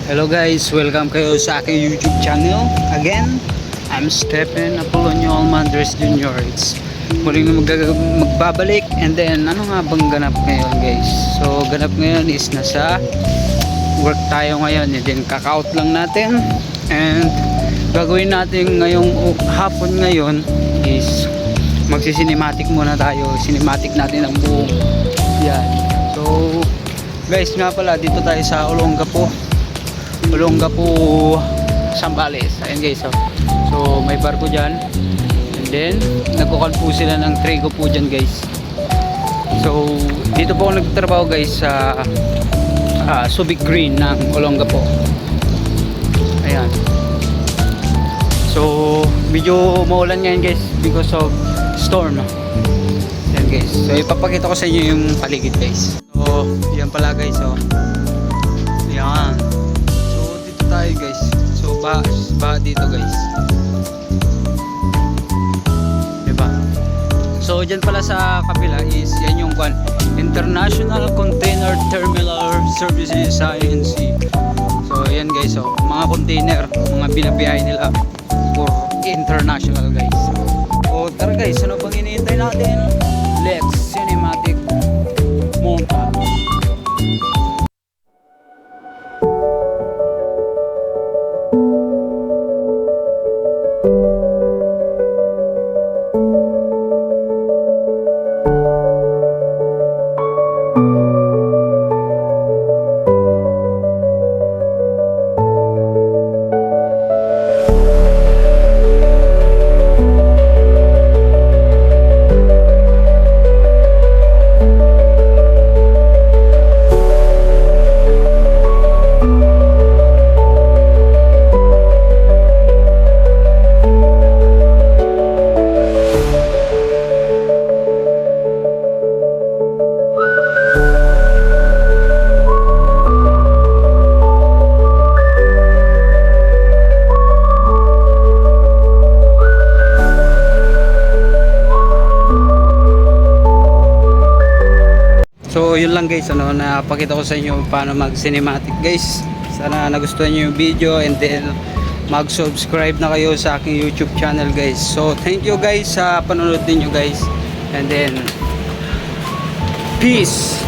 Hello guys, welcome kayo sa aking YouTube channel. Again, I'm Stephen Apolonio Almandres Jr. It's muling magbabalik. And then, ano nga bang ganap ngayon guys? So, ganap ngayon is nasa work tayo ngayon. And then, kaka-out lang natin. And gagawin natin ngayong hapon ngayon is magsi-cinematic muna tayo. Cinematic natin ang buong yan. So, guys nga pala, dito tayo sa Olongapo, Zambales. Ayan guys, so may barko dyan. And then nagkukan po sila ng trigo po dyan guys. So dito po ako nagtatrabaho guys sa Subic Green ng Olongapo. Ayan. So medyo maulan ngayon guys because of storm. Ayan guys, so ipapakita ko sa inyo yung paligid guys. So yan pala guys, so ayan, so dito tayo guys. So baha dito guys, diba? So dyan pala sa kabila is yan yung International Container Terminal Services INC. So yan guys, so mga container, mga binabiyahe nila for international guys. So tara guys, ano bang hinihintay natin? Let's cinematic monta. So yun lang guys, napakita ko sa inyo paano mag cinematic guys. Sana nagustuhan nyo yung video, and then mag subscribe na kayo sa aking YouTube channel guys. So thank you guys sa panonood ninyo guys, and then peace.